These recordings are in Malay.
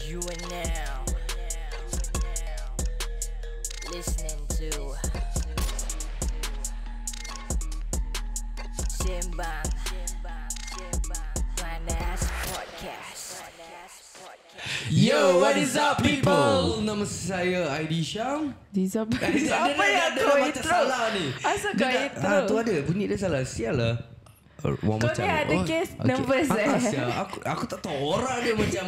You are now listening to Sembang Panas Podcast. Yo, what is up people? Nama saya Aidi Syam. Siapa yang kau intro? Salah ni. Asal kau intro? Tu ada bunyi dia salah. Sial lah. Kau ni ada case nervous Aku tak tahu orang dia macam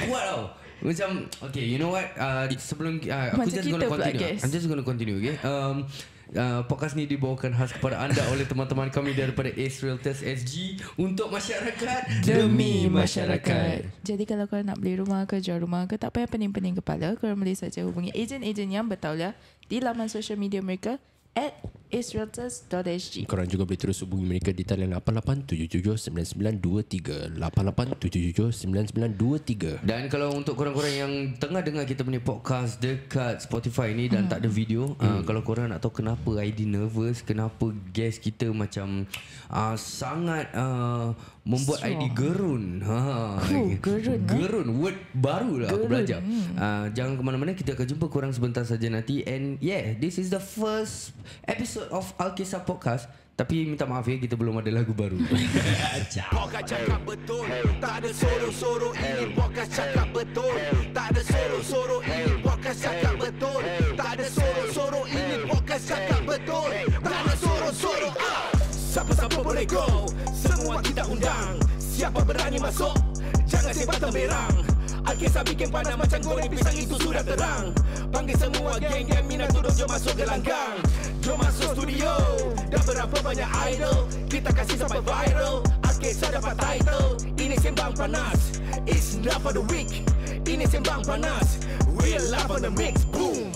kuat tau. Macam okay, you know what? Sebelum aku Macam just kita gonna pula, continue. guys. I'm just gonna continue, okay? Podcast ni dibawakan khas kepada anda oleh teman-teman kami daripada Ace Realtors SG untuk masyarakat demi masyarakat. Jadi kalau korang nak beli rumah ke jual rumah ke, tak payah pening-pening kepala, korang boleh saja hubungi ejen-ejen yang bertauliah di laman social media mereka @acerealtors.sg. Korang juga boleh terus hubungi mereka di talian 88779923 88779923. Dan kalau untuk korang-korang yang tengah dengar kita punya podcast dekat Spotify ni dan tak ada video, kalau korang nak tahu kenapa ID nervous, kenapa guest kita macam sangat membuat Strong. ID gerun. Gerun, Gerun, word baru lah aku Gerun. belajar. Jangan ke mana-mana, kita akan jumpa korang sebentar saja nanti. And yeah, this is the first episode of Alkisah Podcast. Tapi minta maaf ya, kita belum ada lagu baru. Podcast cakap betul, tak ada sorok-sorok. Ini podcast cakap betul, tak ada sorok-sorok. Ini podcast cakap betul, tak ada sorok-sorok. Ini podcast cakap betul, tak ada sorok-sorok. Siapa-siapa boleh go, semua kita undang. Siapa berani masuk, jangan sebat temberang. Alkisah bikin pandang macam goreng pisang, itu sudah terang. Panggil semua geng-geng minat turun, jom masuk gelanggang. Jom masuk studio, dah berapa banyak idol, kita kasih sampai viral. Alkisah dapat title, ini Sembang Panas. It's not for the weak, ini Sembang Panas. Real love on the mix, boom.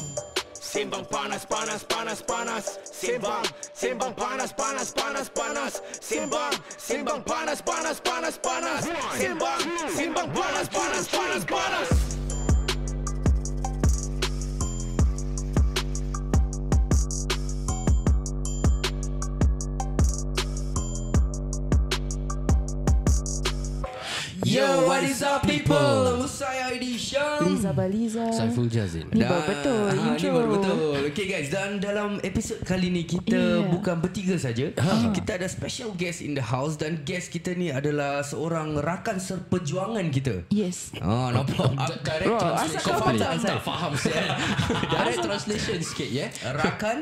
Sembang panas, panas, panas, panas. Sembang, sembang panas, panas, panas, panas. Sembang, sembang panas, panas, panas, panas. Sembang, sembang panas, panas, panas, panas. Yo, what is up people? Saya Aidi Syam. Liza Baliza. Saiful Jazin. Ni baru betul Ni intro. baru betul. Okay guys, dan dalam episod kali ni kita bukan bertiga saja. Kita ada special guest in the house. Dan guest kita ni adalah seorang rakan seperjuangan kita. Yes. Nampak? Direct Bro, translation. asal kau faham, Tak faham saya. Direct translation sikit ya. Rakan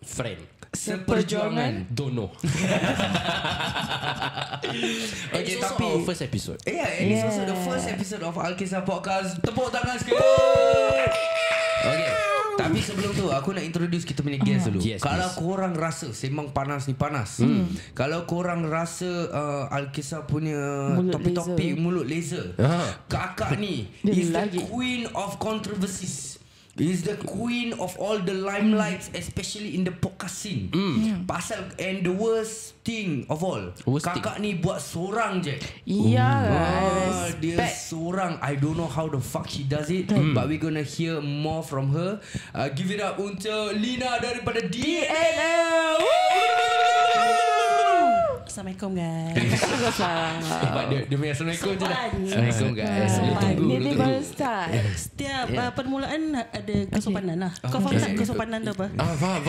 Friend. seperjuangan. Don't know. Okay, It's also tapi our first episode. yeah, and it's also the first episode of Alkisah Podcast. Tepuk tangan sikit. Okay. Tapi sebelum tu aku nak introduce kita punya guest dulu. Yes, Kalau please. korang rasa Sembang Panas ni panas, kalau korang rasa Alkisah punya Mulut topik-topik laser. mulut laser, kakak ni Dia is the lagi. queen of controversies. Is the queen of all the limelights, especially in the podcast scene. Pasal and the worst thing of all, Worst kakak ni buat seorang je. Iya, Dia respect. seorang. I don't know how the fuck she does it, but we're gonna hear more from her. Give it up untuk Lina daripada DNL. Assalamualaikum guys. Sebab dia punya Assalamualaikum je dah. Sopan. Assalamualaikum guys. Dia tunggu, Ni dia dia tunggu. baru start. Setiap permulaan ada kesopanan lah. Kau faham tak kesopanan tu apa? Faham.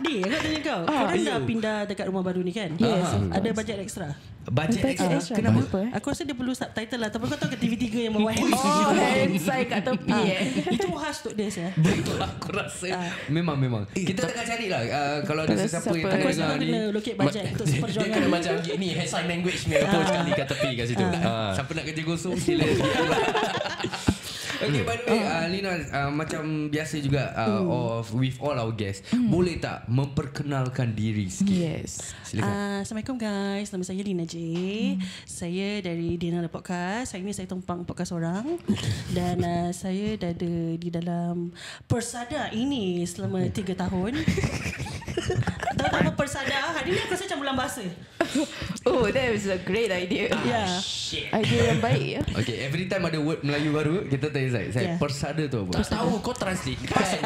Di, aku tanya kau. Kau kan dah pindah dekat rumah baru ni kan? Yes. Ada bajet ekstra. Budget Budget extra. extra. Kenapa? Kenapa? Aku rasa dia perlu subtitle lah. Tapi kau tahu ke TV3 yang bawa Oh, hand sign kat tepi Itu khas untuk dia ya. Betul, aku rasa memang. Kita tengah cari lah kalau ada Kalau sesiapa yang siapa- tengah Aku rasa dengar kau ni. kena locate bajet untuk Dia seperjuangan kena ni. macam ni sign language punya approach sekali kat tepi kat situ. Siapa nak kerja gosong sila. Okay, by the way, Lina, macam biasa juga with all our guests, boleh tak memperkenalkan diri sikit? Yes. Silakan. Assalamualaikum guys. Nama saya Lina J. Saya dari Dinner Podcast. Hari ini saya tumpang podcast orang. Dan saya dah ada di dalam persada ini selama 3 tahun. Tahu tak apa persada? Hari ni aku rasa macam bulan bahasa. Oh, that was a great idea. Ya. Idea yang baik ya. Okay, every time ada word Melayu baru, kita tanya saya, Yeah. persada tu apa? Tak tahu kau translate. Pasar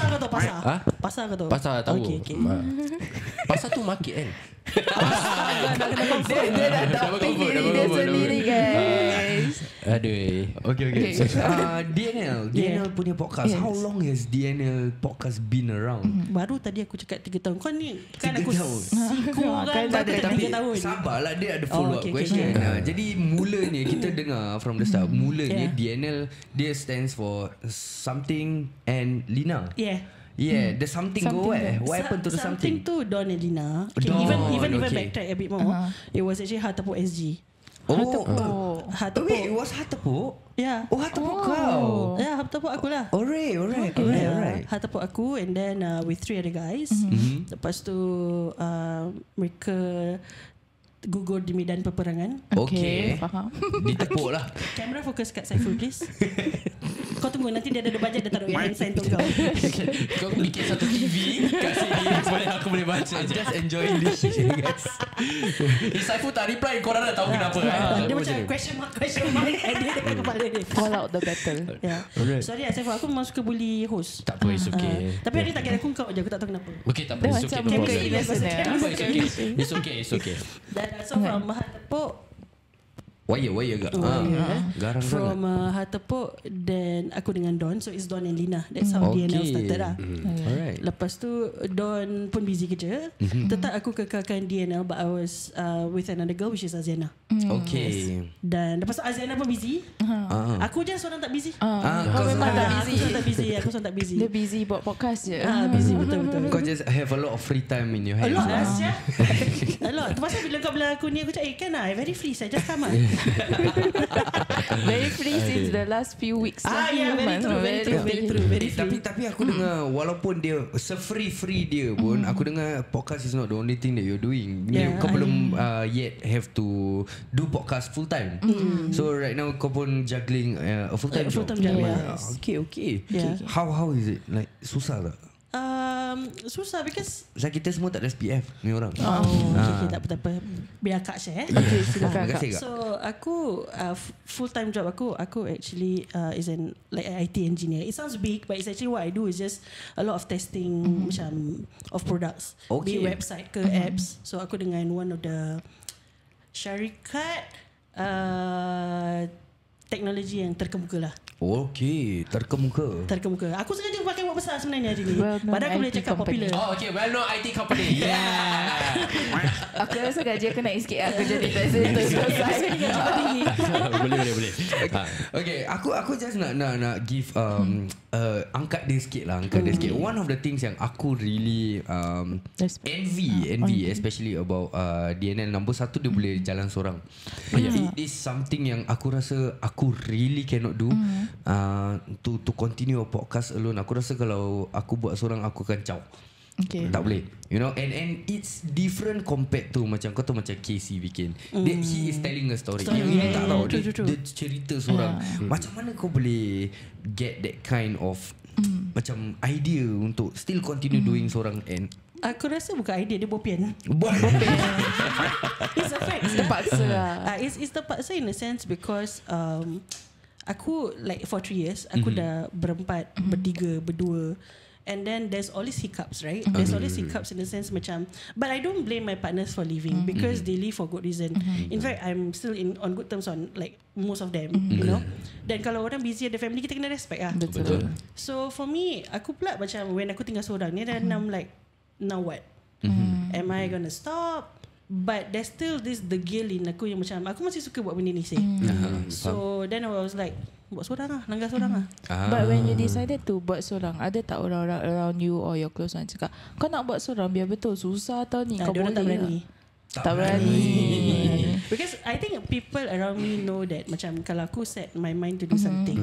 kau tahu pasar? Ha? Pasar kau tahu? Pasar tahu. Okay. Pasar tu market kan. Dia dah topic diri dia sendiri guys. Aduh. Okay. So, DNL punya podcast. Yes. How long has DNL podcast been around? Baru tadi aku cakap 3 tahun. Kau ni kan 3 aku tahun. siku orang Kan baru ada, tak 3 tahun. Sabarlah, dia ada follow up okay, question. okay. Jadi mulanya kita dengar from the start. Mulanya Yeah. DNL dia stands for something and Lina. Yeah. Yeah, the something go Something where? go. What happened to the something? to Don and Lina. Okay, Don, even okay. backtrack a bit more. It was actually Hartepok SG. Oh. Hartepok. Wait, it was Hartepok? Yeah. Oh, Hartepok kau. Yeah, Hartepok aku lah. Alright. Hartepok aku and then with 3 other guys. Lepas tu mereka gugur di medan peperangan. Okay. Faham. Ditepuk lah. Kamera fokus kat Saiful please. Kau tunggu nanti dia ada budget dia taruh yang hand sign untuk kau. Kau bikin satu TV kat sini supaya aku boleh baca I'm je. just enjoying this shit, guys. Saiful tak reply, korang dah tahu kenapa Dia macam question mark and dia dekat kepala dia. Call out the battle. Yeah. Sorry Saiful, aku memang suka bully host. Tak apa, it's okay. Tapi hari target aku kau je, aku tak tahu kenapa. Okay, tak apa, Dia it's macam okay. No muka problem. innocent Tak apa, it's okay. It's okay. Dan so from Hartepok Wire agak. Garang sangat. From Hartepok, then aku dengan Don. So it's Don and Lina. That's how DNL started lah. Alright. Lepas tu Don pun busy kerja. Tetap aku kekalkan DNL, but I was with another girl which is Aziana. Okay. Dan lepas tu Aziana pun busy. Aku je seorang tak busy. Kau memang tak busy. Aku seorang tak busy. Dia busy buat podcast je. Busy betul-betul. Kau just have a lot of free time in your A hands. lot lah Asia. A lot. Tu pasal bila kau bilang aku ni, aku cakap kan lah, very free, saya just come lah. Very free since the last few weeks. Yeah, very true. Very free. Tapi aku dengar walaupun dia se-free dia pun aku dengar podcast is not the only thing that you're doing. Yeah. Kau belum yet have to do podcast full time. So right now kau pun juggling a full time job. full-time job, Okay. Yeah. How is it? Like susah tak? Susah because Sebab kita semua tak ada SPF ni orang. okay, tak apa. Biar Kak share. Okay, silakan Terima Kak. kasih Kak. So aku full time job aku actually is an like an IT engineer. It sounds big, but it's actually what I do is just a lot of testing macam of products, Okay. be website ke apps. So aku dengan one of the syarikat teknologi yang terkemuka lah. Okay, terkemuka. Aku sengaja pakai buat besar sebenarnya hari ni. Well-known Padahal aku boleh IT cakap company. popular. Oh, okay. Well known IT company. Yeah. Aku rasa gaji aku naik sikit. Aku jadi presenter selesai. Boleh. Okay, aku just nak give angkat dia sikit lah, One of the things yang aku really envy especially about DNL. Nombor 1 dia boleh jalan seorang. It is something yang aku rasa aku really cannot do. To continue a podcast alone. Aku rasa kalau aku buat seorang aku akan caw. Okay. Tak boleh, you know, and it's different compared to macam kau tahu macam Casey bikin. He is telling a story. Yang ini tak tahu dia cerita seorang. Macam mana kau boleh get that kind of macam idea untuk still continue doing seorang and Aku rasa bukan idea, dia bopian. It's a fact. Terpaksa lah. It's terpaksa in a sense because aku like for 3 years aku dah berempat, bertiga, berdua. And then there's always hiccups, right? There's always hiccups in the sense macam, but I don't blame my partners for leaving because they leave for good reason. In fact, I'm still on good terms on like most of them, you know. Dan kalau orang busy ada family, kita kena respect lah. Betul. So for me, aku pula macam when aku tinggal seorang ni, then I'm like, now what? Am I gonna stop? But there's still this degil in aku yang macam aku masih suka buat benda ni sih. So then I was like, buat seorang lah, langgar seorang lah. But when you decided to buat seorang, ada tak orang-orang around you or your close ones cakap, kau nak buat seorang biar betul susah tau ni, kau Dia boleh orang tak berani. Tak berani. Because I think people around me know that macam kalau aku set my mind to do something,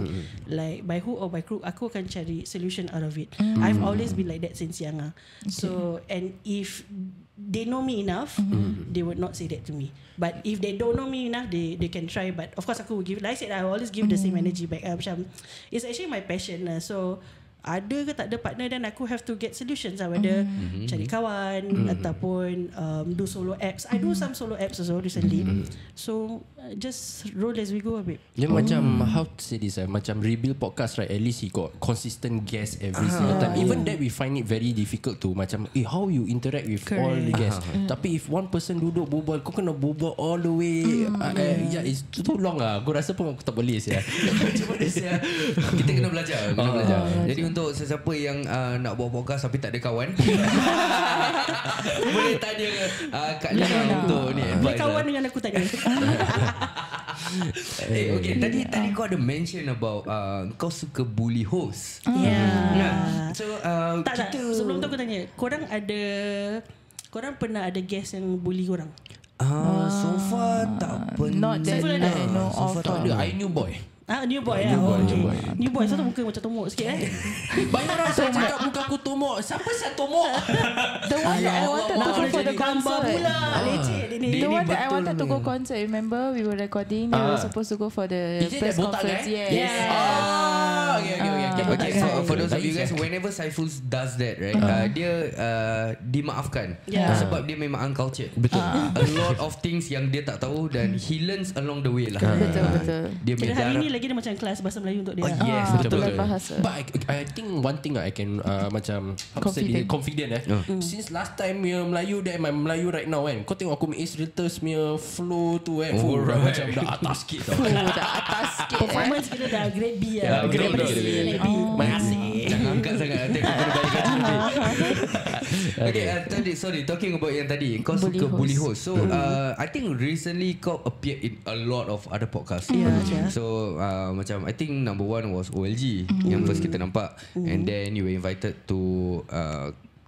like by hook or by crook, aku akan cari solution out of it. I've always been like that since young. So and if they know me enough, they would not say that to me. But if they don't know me enough, they can try. But of course, aku will give. Like I said, I will always give the same energy back. Macam it's actually my passion. So ada ke tak ada partner, then aku have to get solutions lah, whether cari kawan ataupun do solo apps. I do some solo apps also recently. So just roll as we go a bit. Dia macam how to say this, macam rebuild podcast, right? At least he got consistent guests every single time. Even that we find it very difficult to macam how you interact with all the guests. Tapi if one person duduk berbual, kau kena berbual all the way. Yeah, it's too long lah. Aku rasa pun aku tak boleh saya. Macam mana saya? Kita kena belajar. Jadi untuk sesiapa yang nak buat podcast tapi tak ada kawan, boleh tanya Kak Lina untuk ni. Boleh kawan dengan aku tanya. Okay, tadi kau ada mention about kau suka bully host. So Tak, sebelum tu aku tanya, korang pernah ada guest yang bully korang? So far tak pernah. Not that I know of. Tak ada. I knew boy. New boy. New boy satu muka macam tomok sikit Banyak orang saya cakap muka aku tomok. Siapa saya tomok? The one that I wanted to go for the concert. Leceh dia ni. The one that I wanted to go concert. Remember we were recording. They were supposed to go for the Is it press that botak conference. guy? Yes. Okay, so for those of you guys, whenever Saiful does that, right, dia dimaafkan sebab dia memang uncultured. Betul. A lot of things yang dia tak tahu dan he learns along the way lah. Betul. Dia Kira punya hari darah. ni lagi dia macam kelas bahasa Melayu untuk dia. Yes, Betul betul. bahasa. But I think one thing I can macam confident since last time punya Melayu dan my Melayu right now kan, kau tengok aku Ace Reuters punya flow tu kan, macam dah atas sikit tau. Dah atas sikit. Performance kita dah grade B lah. Grade B. Makasih. Jangan angkat sangat, nanti aku kena balik kat sini. Okay, tadi sorry, talking about yang tadi kau suka bully host. So I think recently kau appeared in a lot of other podcasts. So macam I think number one was OLG yang first kita nampak, and then you were invited to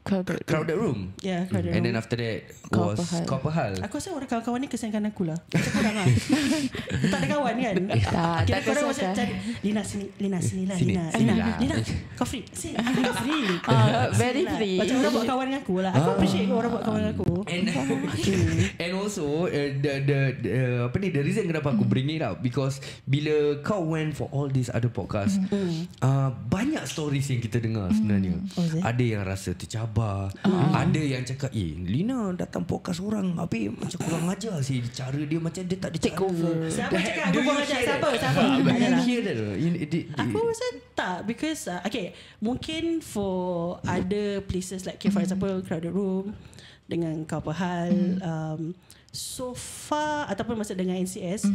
Crowded Room. Yeah, Crowded And Room. then after that Kau was Pahal. Kau Pahal. Aku rasa orang kawan-kawan ni kesiankan aku lah. Macam korang lah. Tak ada kawan kan? Kira tak korang kesiankan. macam cari Lina sini lah Sini, Lina. sini lah. Lina, kau free? Sini, kau free. Very Sini lah. free. Macam orang buat kawan dengan aku lah. Aku appreciate orang buat kawan dengan aku. And also the reason kenapa aku bring it up, because bila kau went for all these other podcasts, banyak stories yang kita dengar sebenarnya. Ada yang rasa tercabar, ada yang cakap Lina datang podcast orang tapi macam kurang ajar sih, cara dia macam dia tak ada take over. Siapa cakap aku buang ajar? Siapa? Aku rasa tak, because okay, mungkin for other places like for example Crowded Room dengan Kau Pahal, so far ataupun masa dengan NCS,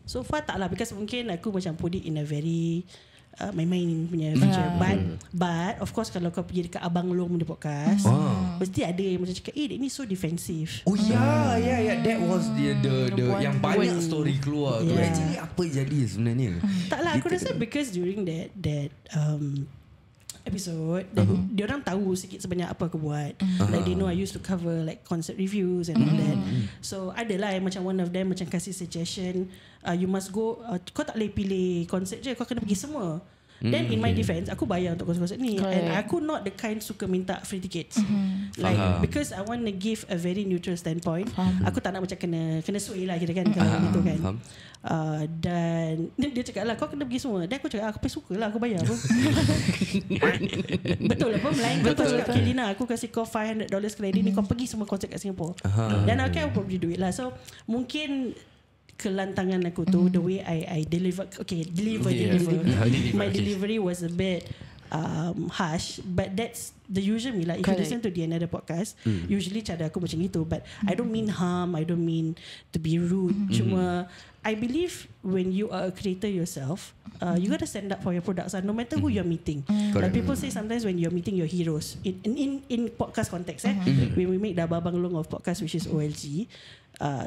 so far tak lah, because mungkin aku macam put it in a very main-main punya feature. But of course kalau kau pergi dekat Abang Long punya podcast, mesti ada yang macam cakap dia ni so defensive. Oh yeah, that was the yang banyak story keluar tu. Actually apa jadi sebenarnya? Taklah, aku rasa because during that episode, dia orang tahu sikit sebanyak apa aku buat. Like they know I used to cover like concert reviews and all that. So adalah yang macam one of them macam kasih suggestion, you must go, kau tak boleh pilih konsert je, kau kena pergi semua. Then in my defense, aku bayar untuk konsert ni. And aku not the kind suka minta free tickets. Like because I want to give a very neutral standpoint. Aku tak nak macam kena sway lah kira kan, kalau gitu kan. Dan dia cakap lah kau kena pergi semua. Dan aku cakap aku suka lah, aku bayar pun. Betul lah pun, melainkan kau cakap okay Lina, aku kasih kau $500 kredit ni, kau pergi semua konsert kat Singapore. Dan aku beri duit lah. So mungkin kelantangan aku tu, the way I deliver, my delivery was a bit harsh, but that's the usual me lah. If you listen to the another podcast, usually cara aku macam itu, but I don't mean harm, I don't mean to be rude. Cuma I believe when you are a creator yourself, you gotta stand up for your products, no matter who you're meeting. Like people say sometimes when you're meeting your heroes in podcast context, when we make the Abang Long of podcast, which is OLG,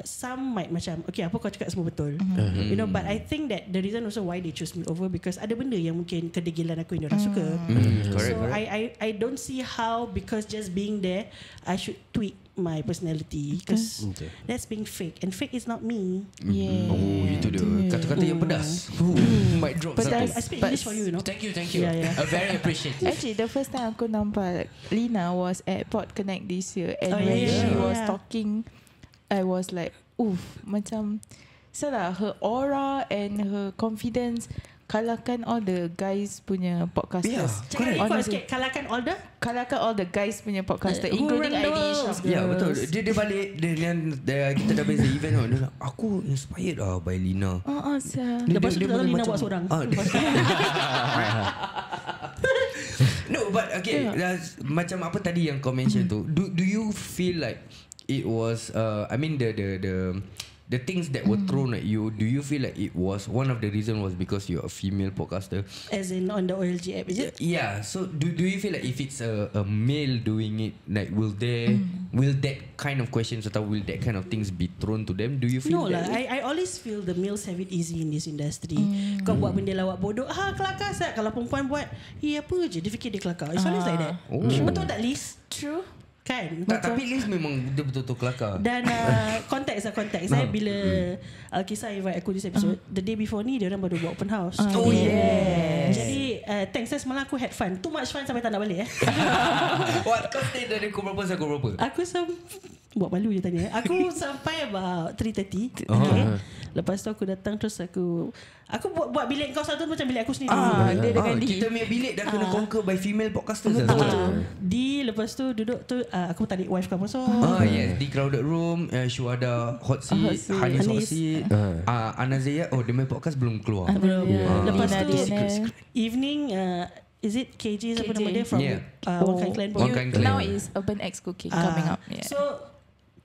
some might macam okay, apa kau cakap semua betul, you know, but I think that the reason also why they choose me over, because ada benda yang mungkin kedegilan aku yang diorang suka. So I don't see how because just being there I should tweak my personality, because that's being fake, and fake is not me. Itu dia kata-kata yang pedas. Mic drop. But I speak English for you, you know. Thank you. Yeah. Very appreciative. Actually, the first time aku nampak Lina was at Pod Connect this year, and when yeah. she was talking, I was like, macam salah, her aura and her confidence kalahkan all the guys punya podcasters. correct. Honestly, Kalahkan all the kalahkan all the guys punya podcaster, Who including run the ID world? Shop. Ya betul. Dia balik dengan kita dah beza event tau. Dia bilang, aku inspired by Lina. Lepas tu kita tahu Lina macam- buat seorang. No, but okay, macam apa tadi yang kau mention tu, do you feel like it was I mean the things that were thrown at you, do you feel like it was one of the reason was because you're a female podcaster? As in on the OLG app, is it? Yeah, so do you feel like if it's a male doing it, like will that kind of questions atau will that kind of things be thrown to them? Do you feel No lah, that way? I always feel the males have it easy in this industry. Kau buat benda lawak bodoh, kelakar sat. Kalau perempuan buat, apa je, dia fikir dia kelakar. It's always like that. Betul tak Liz? True. Kan? Tak, tapi Liz memang dia betul-betul kelakar. Dan konteks Saya bila Kisah invite aku this episode, the day before ni dia orang baru buat open house. Oh, yes. Jadi thanks, semalam aku had fun. Too much fun sampai tak nak balik. What, kau stay dari pukul berapa sampai pukul berapa? Aku buat malu je tanya. Aku sampai about 3:30. Okay. Lepas tu aku datang, terus aku buat bilik kau satu macam bilik aku sendiri. Dia dengan D. Kita punya bilik dah kena conquer by female podcasters. Lepas tu duduk tu aku tarik wife kau masuk. Yes, di crowded room, Syuhada hot seat, Hanis hot seat, Anazia, dia main podcast belum keluar. Belum. Lepas Dina tu Diana. evening is it KJ apa KJ. nama dia from Yeah. One Kind Clan. One Kind Clan. Now is Urban X Cooking coming up. Yeah. So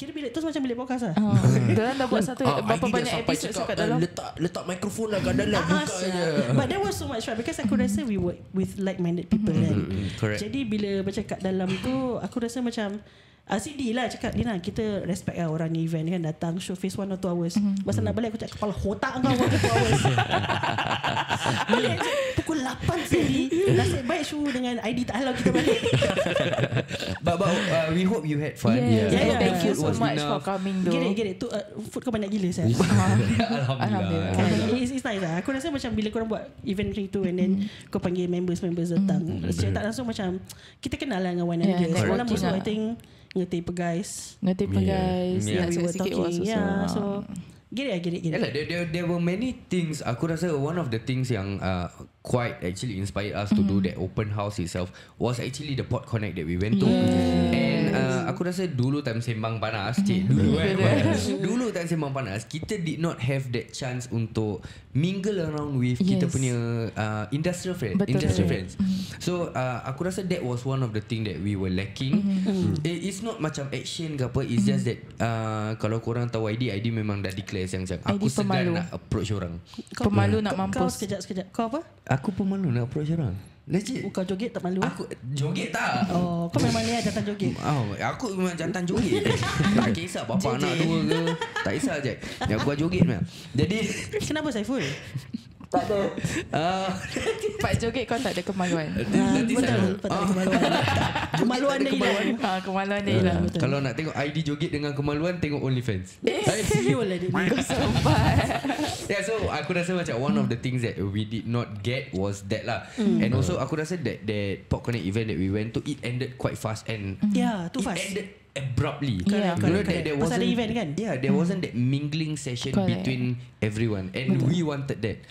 kira bilik tu macam bilik podcast lah. Diorang dah buat satu berapa banyak episode kat dalam. letak mikrofon lah kat dalam, buka je. But that was so much fun because aku rasa we work with like-minded people kan. Correct. Jadi bila bercakap dalam tu, aku rasa macam CD lah cakap, Lina, kita respect lah orang ni event kan, datang show face 1 or 2 hours. Masa nak balik aku cakap, kepala otak kau 1 or 2 hours. Balik pukul 8 sekali. Nasib baik show dengan ID tak halau kita balik. But we hope you had fun. Yeah. Yeah. Thank you Food so was much enough. for coming though. Get it. Tu food kau banyak gila saya. Alhamdulillah. Kan, it's nice lah. Aku rasa macam bila korang buat event macam itu and then kau panggil members datang, secara tak langsung macam kita kenal lah dengan one another. Yeah, Semalam networking also lah. I think ngerti apa guys. Ngerti apa guys. Yeah. We were sikit was talking. also. Yeah, so get it. Yalah, there were many things. Aku rasa one of the things yang quite actually inspired us to do that open house itself was actually the Pod Connect that we went to. And aku rasa dulu time sembang panas, dulu time sembang panas, kita did not have that chance untuk mingle around with kita punya industrial friends. So aku rasa that was one of the thing that we were lacking. It's not macam action ke apa, it's just that kalau korang tahu ID memang dah declare yang macam aku ID segan pemalu. nak approach orang. Pemalu nak Kau mampus. sekejap. Kau apa? Aku pemalu nak approach orang. Legit. Kau joget tak malu? Aku joget tak? Oh, kau memang ni jantan joget. Aku memang jantan joget. Tak kisah bapa anak dua ke. Tak kisah je. Yang aku joget memang. Jadi Kenapa Saiful? tak ada. Pak joget kau tak ada kemaluan. Nanti Betul. saya Tak ada kemaluan. Kemaluan dia hilang. Kemaluan dia hilang. kalau nak tengok ID joget dengan kemaluan, tengok OnlyFans. Siul lah dia ni. Yeah, so aku rasa macam one of the things that we did not get was that lah. And also aku rasa that Pod Connect event that we went to, it ended quite fast and Yeah, too it fast. ended abruptly. Yeah. You know Correct. there Pasal wasn't ada event kan? Yeah, there wasn't that mingling session Correct. between everyone, and we wanted that.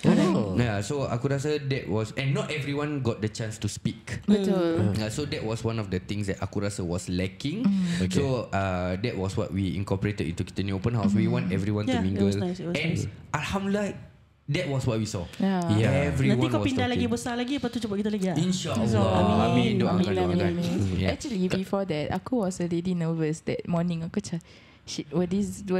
Yeah, so aku rasa that was, and not everyone got the chance to speak. Betul. So that was one of the things that aku rasa was lacking. So that was what we incorporated into kita ni open house. We want everyone to Yeah, it mingle. was nice, it was And nice. alhamdulillah, that was what we saw. Yeah. Everyone Nanti kau was pindah talking. lagi besar lagi, lepas tu jumpa kita lagi lah. InsyaAllah. Amin. Doakan. Yeah. Actually before that aku was already nervous that morning. Aku macam shit, will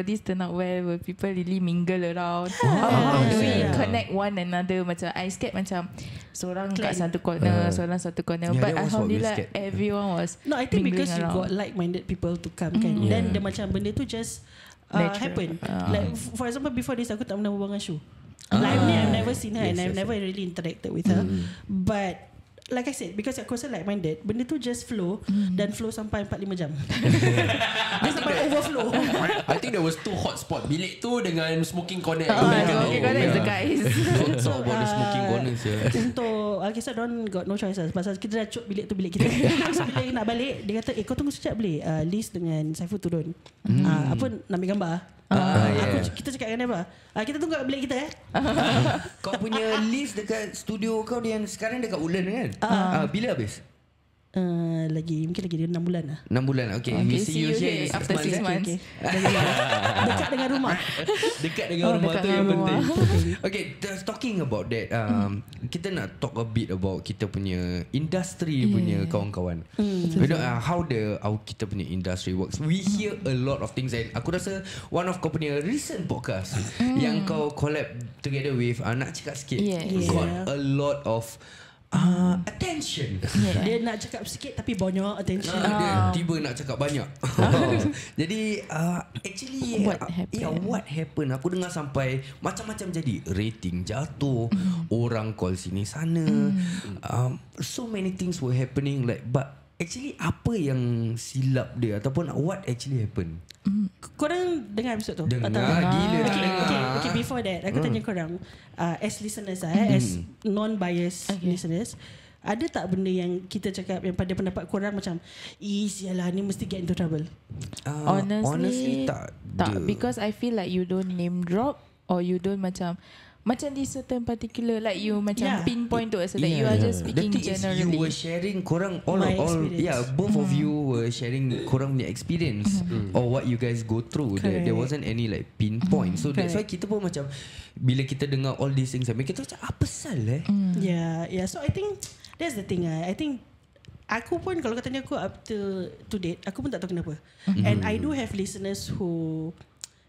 this turn out well? Will people really mingle around? How do we connect one another? Macam I scared macam seorang kat satu corner, seorang satu corner. Yeah, But that was what we alhamdulillah scared. everyone was No, I think because you mingling got around. like-minded people to come kan. Then dia macam benda tu just Natural. happen. Like for example, before this aku tak pernah berbual dengan Shu. Live ni I've never seen her and I've never really interacted with her. But like I said, because aku rasa like-minded, benda tu just flow dan flow sampai 4-5 jam. Dia sampai overflow. I think there was 2 hotspot. Bilik tu dengan smoking corner. Okay, correct the guys. Don't talk about the smoking corners here. Untuk Alkisah don't got no choices. Pasal kita dah cuk bilik tu bilik kita. So bila nak balik, dia kata, kau tunggu sekejap boleh? Liz dengan Saiful turun. Apa nak ambil gambar? Kita cakap dengan apa? Kita tunggu kat bilik kita Kau punya list dekat studio kau yang sekarang dekat Woodland kan? Bila habis? Mungkin lagi 6 bulan lah. 6 bulan. Okay, we see you here after 6 months. Dekat dengan rumah. Dekat dengan rumah dekat tu dengan yang rumah. penting. Okay, talking about that, kita nak talk a bit about kita punya industry punya kawan-kawan. You know how kita punya industry works. We hear a lot of things, and aku rasa one of kau punya recent podcast yang kau collab together with, nak cakap sikit, got a lot of attention. Dia nak cakap sikit tapi banyak attention. Dia tiba nak cakap banyak. Jadi actually what happened? Aku dengar sampai macam-macam jadi. Rating jatuh, orang call sini sana. So many things were happening, like, but actually apa yang silap dia ataupun what actually happened? Korang dengar episod tu? Dengar gila. Okay, before that aku tanya korang, as listeners as non-biased listeners, ada tak benda yang kita cakap yang pada pendapat korang macam sialah ni mesti get into trouble? Honestly tak, because I feel like you don't name drop or you don't macam di certain particular, like you macam pinpoint to us, that you are just speaking generally. You were sharing korang all both of you were sharing korang punya experience or what you guys go through. There wasn't any like pinpoint. So that's why kita pun macam bila kita dengar all these things, kita macam apa sal Yeah. So I think that's the thing. I think aku pun kalau katanya aku up to date, aku pun tak tahu kenapa. And I do have listeners who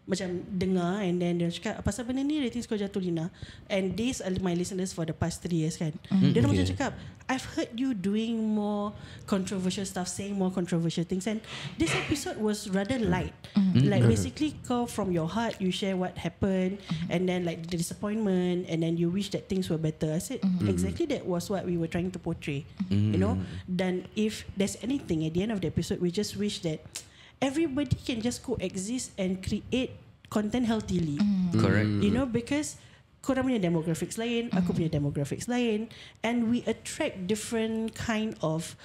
macam dengar and then dia cakap pasal benda ni ratings kau jatuh Lina, and these are my listeners for the past 3 years kan. Dia macam cakap, I've heard you doing more controversial stuff, saying more controversial things, and this episode was rather light. Like basically kau from your heart you share what happened, and then like the disappointment, and then you wish that things were better. I said exactly that was what we were trying to portray, you know. Then if there's anything at the end of the episode, we just wish that everybody can just coexist and create content healthily. Correct. You know, because korang punya demographics lain, aku punya demographics lain, and we attract different kind of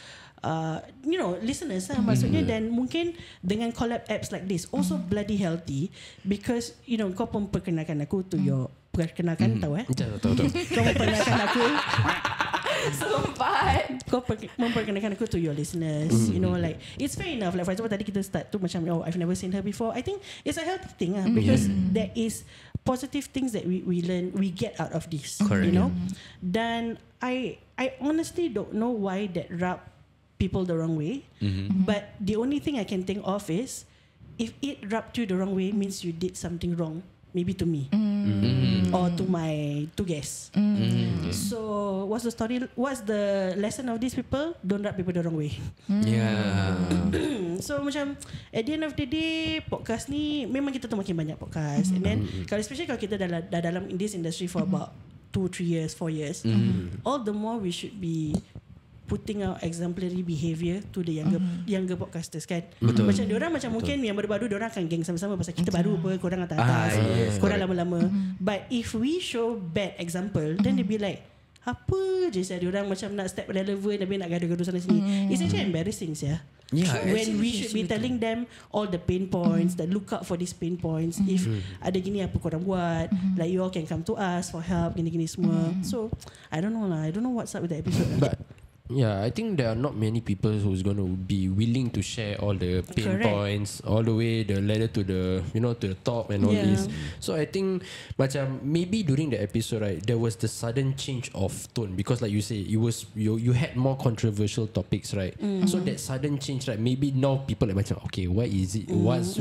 listeners lah maksudnya. Dan mungkin dengan collab apps like this also bloody healthy, because kau pun perkenalkan aku to your perkenalkan tahu kau memperkenalkan aku kau memperkenalkan aku to your listeners. You know, like it's fair enough. Like for example tadi kita start tu macam I've never seen her before. I think it's a healthy thing because there is positive things that we learn, we get out of this. Correct. You know. Dan I honestly don't know why that rub people the wrong way. But the only thing I can think of is if it rubbed you the wrong way means you did something wrong. Maybe to me or to my two guests. So what's the story? What's the lesson of these people? Don't rub people the wrong way. So macam at the end of the day, podcast ni memang kita tu makin banyak podcast. And then kalau especially kalau kita dah dalam in this industry for about 2-3 years, 4 years, all the more we should be putting out exemplary behaviour to the younger podcasters kan. Betul. Macam diorang macam mungkin yang baru-baru diorang akan geng sama-sama pasal kita baru apa, korang atas-atas, korang lama-lama. But if we show bad example, then they be like, apa je saya diorang macam nak step relevant tapi nak gaduh-gaduh sana sini. It's actually embarrassing ya. When we should be telling them all the pain points, that look out for these pain points. If ada gini apa korang buat, like you all can come to us for help, gini-gini semua. So I don't know lah. I don't know what's up with the episode. But I think there are not many people who's going to be willing to share all the pain points all the way the ladder to the to the top and all this. So I think macam maybe during the episode there was the sudden change of tone because like you say it was you had more controversial topics so that sudden change maybe now people like macam okay what is it what's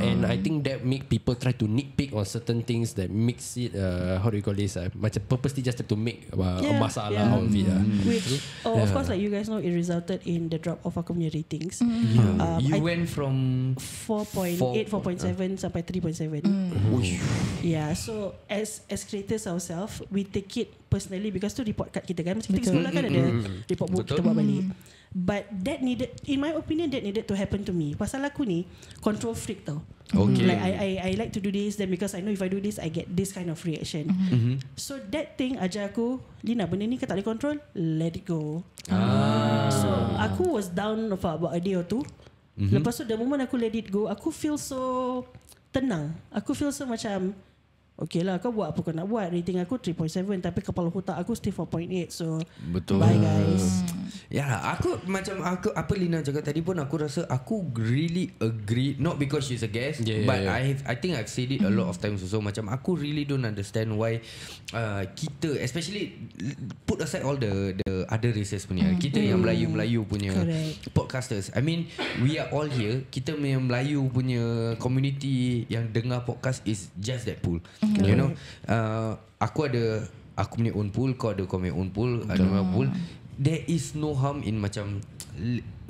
and I think that make people try to nitpick on certain things that makes it how do you call this macam purposely just to make a masalah out of it of course like you guys know it resulted in the drop of our community ratings. You went from 4.8 4.7 sampai 3.7. Yeah, so as creators ourselves we take it personally because tu report card kita kan, macam kita sekolah kan ada report book kita buat balik. But that needed, in my opinion, that needed to happen to me. Pasal aku ni control freak tau. Okay. Like I like to do this, then because I know if I do this I get this kind of reaction. So that thing ajar aku, Lina, benda ni kau tak boleh control, let it go. So aku was down for about a day or two. Lepas tu the moment aku let it go, aku feel so tenang. Aku feel so macam okay lah, kau buat apa kau nak buat. Rating aku 3.7, tapi kepala otak aku still 4.8. So betul. bye guys. Ya, aku macam aku apa Lina cakap tadi pun aku rasa aku really agree, not because she's a guest, but I think I've said it a lot of times also. Macam aku really don't understand why kita, especially put aside all the other races punya, kita yang Melayu punya podcasters. I mean, we are all here. Kita yang Melayu punya community yang dengar podcast is just that pool. You know, aku punya own pool, kau ada kau punya own pool, ada my pool. There is no harm in macam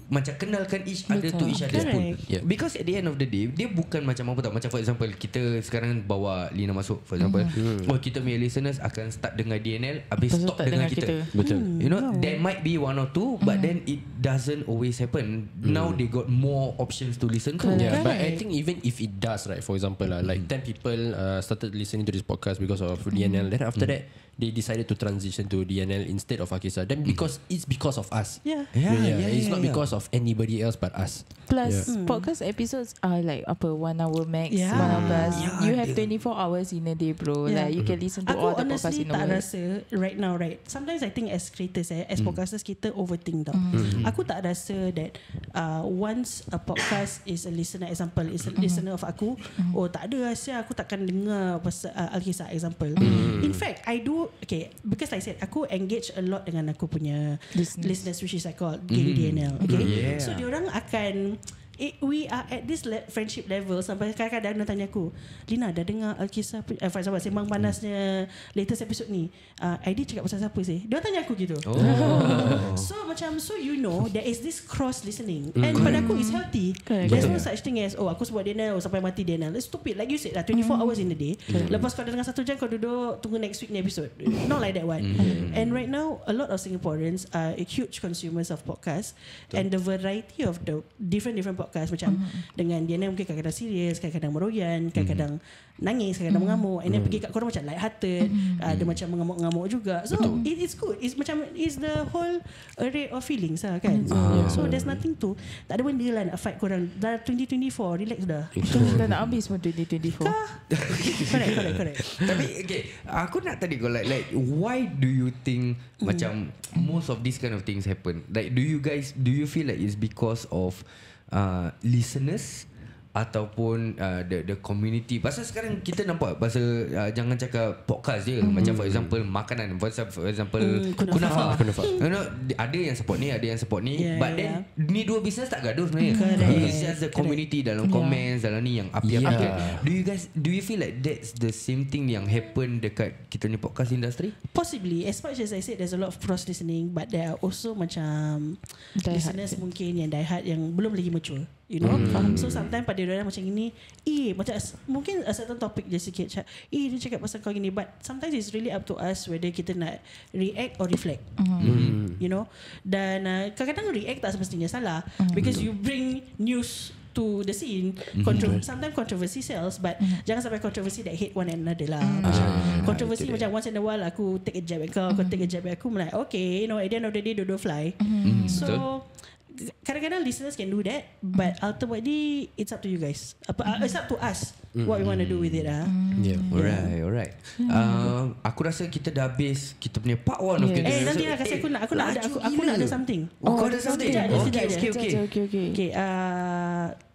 kenalkan each other to each other's pool. Because at the end of the day, dia bukan macam apa tak. Macam for example, kita sekarang bawa Lina masuk, for example, kita punya listeners akan start dengar DNL, habis stop dengar kita. Betul. You know, there might be one or two, but then it doesn't always happen. Now they got more options to listen to. Yeah, but I think even if it does, right, for example, like 10 people started listening to this podcast because of DNL, then after that they decided to transition to DNL instead of Akisa. Then because it's because of us. It's not because of anybody else but us. Plus podcast episodes are like 1 hour max, 1 hour plus. You have 24 hours in a day, bro. Like you can listen to all the podcasts in the world. Aku honestly tak rasa right now, right, sometimes I think as creators, as podcasters, kita overthink tau. Aku tak rasa that once a podcast is a listener, example is a listener of aku, tak ada rasa aku takkan dengar pasal Alkisah, example. In fact, I do, okay, because like I said, aku engage a lot dengan aku punya listeners, which is I call Geng DNL. Okay, so diorang akan we are at this friendship level sampai kadang-kadang dia tanya aku, Lina, dah dengar Alkisah for example Sembang Panasnya latest episode ni, ID cakap pasal siapa sih? Dia tanya aku gitu. So macam, so you know there is this cross listening, and pada aku it's healthy. There's no such thing as aku sebut DNL sampai mati DNL. It's stupid. Like you said lah, 24 hours in a day. Lepas kau dengar 1 jam, kau duduk tunggu next week ni episode. Not like that one. And right now a lot of Singaporeans are huge consumers of podcasts, and the variety of the different podcast macam dengan dia ni mungkin kadang-kadang serius, kadang-kadang meroyan, kadang-kadang nangis, kadang-kadang mengamuk, and then pergi kat korang macam light hearted, ada macam mengamuk-ngamuk juga. So it's good. It's macam it's the whole array of feelings lah kan. So there's nothing to, tak ada benda lah nak fight korang. Dah 2024, relax dah. Dah nak habis pun 2024. Correct. Tapi okay, aku nak tadi kau like why do you think macam most of these kind of things happen? Like do you feel like it's because of listeners ataupun the community? Pasal sekarang kita nampak pasal jangan cakap podcast je, macam for example makanan, for example kunafa. You know, ada yang support ni, ada yang support ni, but then ni dua business tak gaduh sebenarnya. It's just the community dalam comments, dalam ni yang api-api. Do you feel like that's the same thing yang happen dekat kita ni podcast industry? Possibly. As much as I said there's a lot of cross listening, but there are also macam listeners mungkin yang diehard yang belum lagi mature. You know, so sometimes pada orang macam ini, macam mungkin a certain topic dia sikit, dia cakap pasal kau gini, but sometimes it's really up to us whether kita nak react or reflect. You know, dan kadang-kadang react tak semestinya salah, because you bring news to the scene. Sometimes controversy sells, but jangan sampai controversy that hate one another lah. Controversy macam once in a while aku take a jab at kau take a jab at aku, like okay, you know, at the end of the day dodo fly. So kadang-kadang listeners can do that, but ultimately it's up to you guys. It's up to us what we want to do with it. Alright. Aku rasa kita dah habis kita punya part 1 of kita. Nanti lah kasi aku nak ada something. Kau ada something? Okay.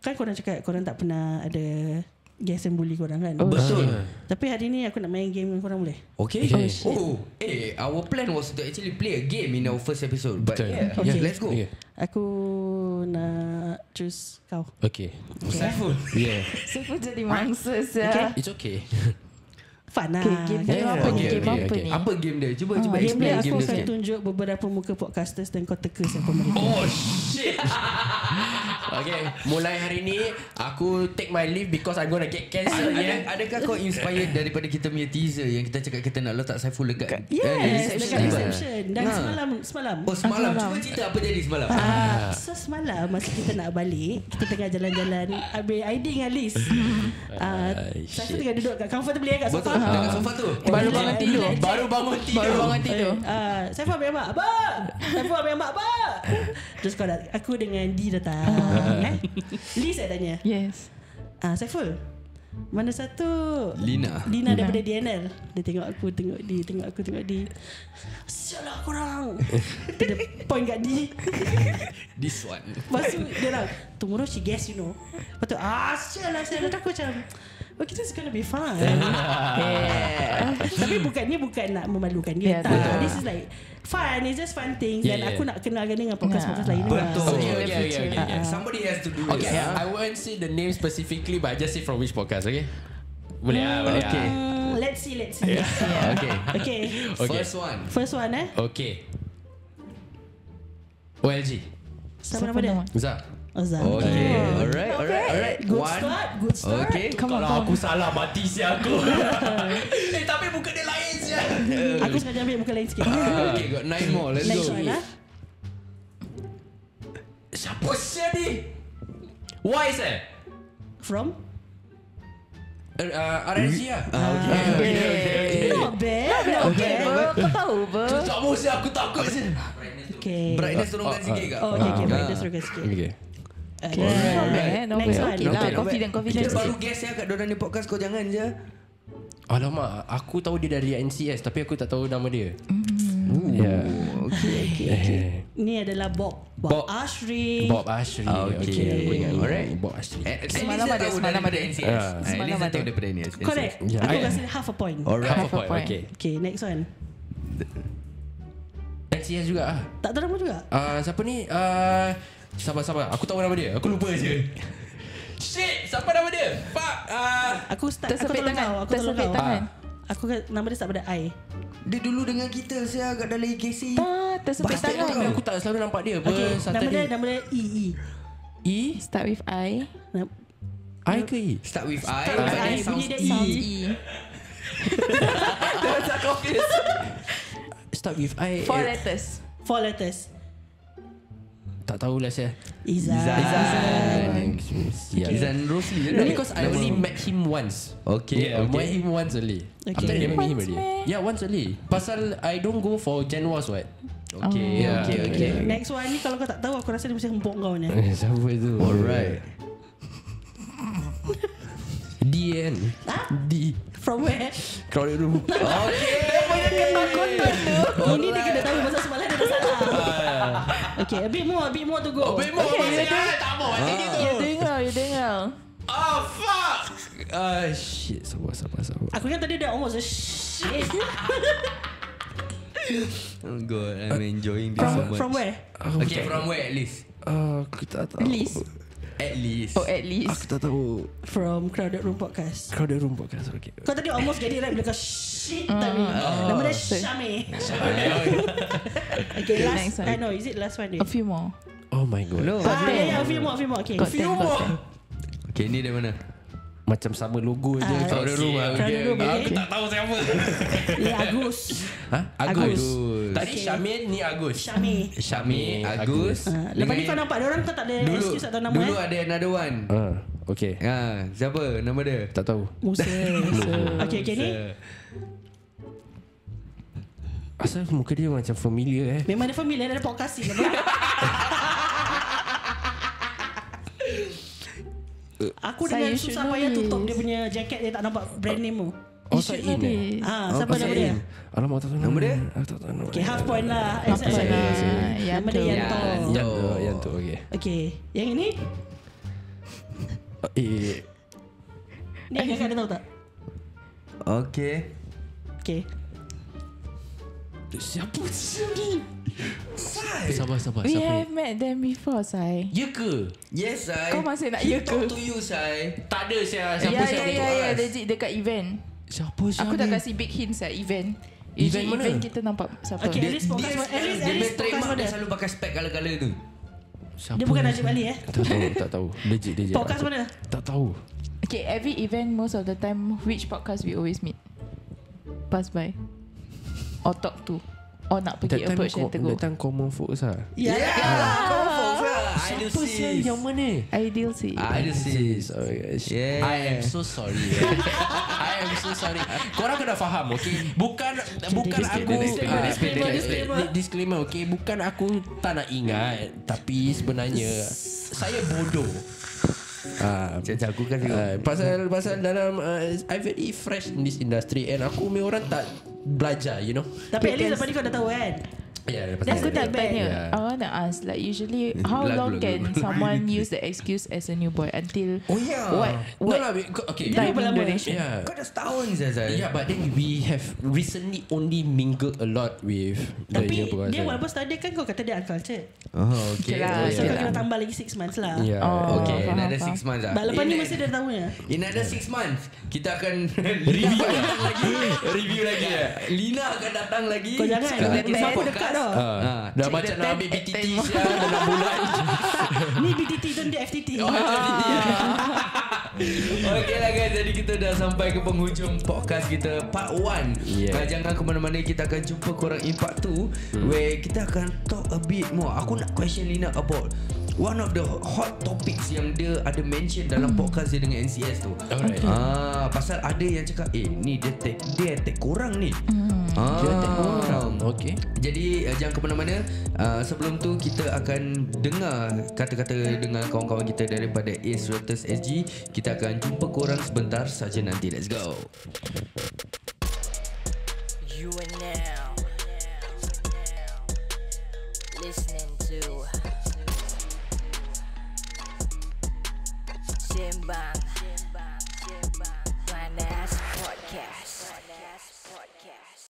Kan korang cakap korang tak pernah ada guest yang bully korang kan? Betul. Tapi hari ni aku nak main game dengan korang, boleh? Okay. Our plan was to actually play a game in our first episode, but let's go. Aku nak choose kau. Okay. Saiful. Saiful jadi mangsa sah. It's okay. Fun lah. Game dia apa ni? Apa game dia? Cuba game explain dia. game Aku dia akan sikit. tunjuk beberapa muka podcasters dan kau teka siapa mereka. Oh shit. Okay, mulai hari ni aku take my leave because I'm gonna get cancelled. Adakah kau inspired daripada kita punya teaser yang kita cakap kita nak letak Saiful dekat Yes, dekat reception? reception. Dan semalam. Oh semalam. Cuba cerita apa jadi semalam. So semalam masa kita nak balik, kita tengah jalan-jalan ambil ID dengan Liz. Saya tengah duduk kat comfortably kat sofa. Betul, dekat sofa tu. Baru bangun tidur. Baru bangun tidur. Saya ambil mak. Abang. Saya ambil mak, Abang. Terus aku dengan D datang. Liz saya tanya. Yes. Saiful, mana satu? Lina daripada DNL. Dia tengok aku, tengok D. Sialah korang. Dia point kat D. This one. Lepas tu dia lah, tomorrow she guess you know. Lepas tu sialah. Aku macam, okay, this is gonna be fun. Tapi ni bukan nak memalukan dia. Yeah, Tak. betul. This is like fun. It's just fun things. Yeah, Dan aku nak kenalkan dengan podcast-podcast lain. Betul. Okay. Somebody has to do it. Okay, I won't say the name specifically, but I just say from which podcast, okay? Boleh boleh. Okay. Let's see. Okay. Okay. First one. Okay. OLG. Siapa nama dia? Zah. Azhar. Okay. Alright. Good start. Okay. Kalau aku salah mati si aku. Tapi muka dia lain siya. Aku sengaja ambil muka lain sikit. Okay, got 9 more. Let's Next go. one. Siapa siya ni? Why sir? From? RNG lah. Okay. Not bad. Okay, kau tahu ber. Kamu siya, aku takut siya. Okay. Brightness turunkan sikit kak. Okay. Brightness turunkan sikit. Okay. No Next bad. one. Okay lah, Okay, confident Kita baru sikit. guess ya kat dorang ni podcast. Kau jangan je. Alamak, aku tahu dia dari NCS tapi aku tak tahu nama dia. Ya. Okay. Ni adalah Bob Ashri. Bob Ashri. Okay. Aku ingat. Alright. Bob Ashri. Semalam ada. NCS. Semalam Elisa ada. tahu daripada NCS. Correct. Yeah, Aku I- kasi half a point. Alright. Half a point. point. Okay. Okay, next one. NCS juga ah. Tak tahu nama juga. Siapa ni? Sabar. Aku tahu nama dia. Aku lupa je. Shit, siapa nama dia? Fuck. Aku start. Tersepit aku tolong tangan. kau. Aku tolong Tersepit kau. tangan. Aku nama dia start pada I. Dia dulu dengan kita saya agak dalam EKC. Tersepit Tapi tangan. aku tak selalu nampak dia. Apa Okay, Saturday. nama dia E. E? Start with I. I ke E? Start with I. Start with and then I. Bunyi sounds dia Sounds E. E. Start with I. 4 letters. 4 letters. Tak tahulah saya. Izan. Izan Rosli. No, because I only met him once. Okay. Yeah, met him once only. Okay. After that, never met him Once already. meh? Yeah, once only. Pasal I don't go for Gen Was what? Okay. Yeah. Okay. Next one ni kalau kau tak tahu aku rasa dia mesti hempuk kau ni. Siapa tu? Alright. D kan? D. From where? Crowded room. Ini dia kena tahu pasal semalam dia dah salah. Okay, a bit more to go. Tak mau macam gitu. You dengar. Oh fuck. Shit. Sabar. Aku kan tadi dah almost shit. Oh god, I'm enjoying this so much. From where? Okay, from where at least? Aku tak tahu. List. At least. Oh, at least. Aku tak tahu. From Crowded Room Podcast. Crowded room podcast. Okay. Kau tadi almost get it right bila kau shit tadi. Nama dia Syami. Okay, next last. one. No, is it last one A dia? few more. Oh my god. No. Yeah, a few more. Okay. Got 10. Okay, ni dari mana? Macam sama logo je. Crowded room ah. Crowded Room, okay. Aku tak tahu siapa. Ya, Agus. Ha? Agus. Tadi Syamil ni Agus. Syami. Syami, Agus. Lepas ni kau nampak dia orang kau tak ada Dulu, excuse tak tahu nama dulu ada another one. Okay. Siapa nama dia? Tak tahu. Musa. Okay, ni. Asal muka dia macam familiar Memang dia familiar ada podcast ni. Aku dengan Saya susah should payah know tutup this. dia punya jaket dia tak nampak brand name tu. Oh, should Sain know eh? this. Siapa nama dia? Alamak, tak tahu Nama dia? Aku tak tahu nama Okay, half point lah. Half point lah. Nama dia Yanto. Yang tu, okay. Okay, yang ini? Ni kakak dia tahu tak? Okay. Okay. Siapa ni? Sabar. We Siapa have met them before, Sai. Ya ke? Yes, Sai. Kau masih nak He ya ke? talk to you, Sai. Tak ada siapa Ya, legit dekat event. Siapa Aku tak kasih big hints event. Event mana? Event kita nampak siapa. Okay, at least podcast Dia at least punya podcast trademark dia dia. selalu pakai spek color-color tu. Dia bukan Najib Ali Tak tahu. Legit. Podcast mana? Tak tahu. Okay, every event most of the time, which podcast we always meet? Pass by or talk to or nak pergi approach and tegur? That time common folks lah. Ya. Siapa sih yang mana? Ideal sih. Ada sis. Oh my gosh. Yeah. I am so sorry. I am so sorry. Korang kena faham, okay? Bukan aku disclaimer, okay? Bukan aku tak nak ingat, tapi sebenarnya saya bodoh. Macam aku kan Pasal dalam I very fresh in this industry and aku punya orang tak belajar, you know. Tapi at least lepas ni kau dah tahu kan. Aku tak tanya. I want to ask, like usually, how long can someone use the excuse as a new boy until what okay. time berapa lama? duration? Yeah. Kau dah setahun Zazal. Yeah, but then we have recently only mingled a lot with the Tapi new boys. dia walaupun study kan kau kata dia uncultured. Oh, okay. Okay lah, So okay kau kena lah. tambah lagi 6 months lah. Yeah. Oh. Okay, faham, another faham. 6 months lah. But lepas ni mesti dah tahu ya. In another 6 months kita akan review lagi. Lina akan datang lagi. Kau jangan Sekali lagi siapa podcast. dekat dah. Dah Check macam the nak time ambil at BTT 10 siap dalam bulan. Ni BTT tu dia FTT. Okay lah guys, jadi kita dah sampai ke penghujung podcast kita part 1. Jangan ke mana-mana, kita akan jumpa korang in part 2 where kita akan talk a bit more. Aku nak question Lina about one of the hot topics yang dia ada mention dalam podcast dia dengan NCS tu. Alright. Pasal ada yang cakap ni dia attack korang ni. Dia attack korang. Okay. Jadi jangan ke mana-mana. Sebelum tu kita akan dengar kata-kata dengan kawan-kawan kita daripada Ace Realtors SG. Kita akan jumpa korang sebentar saja nanti. Let's go.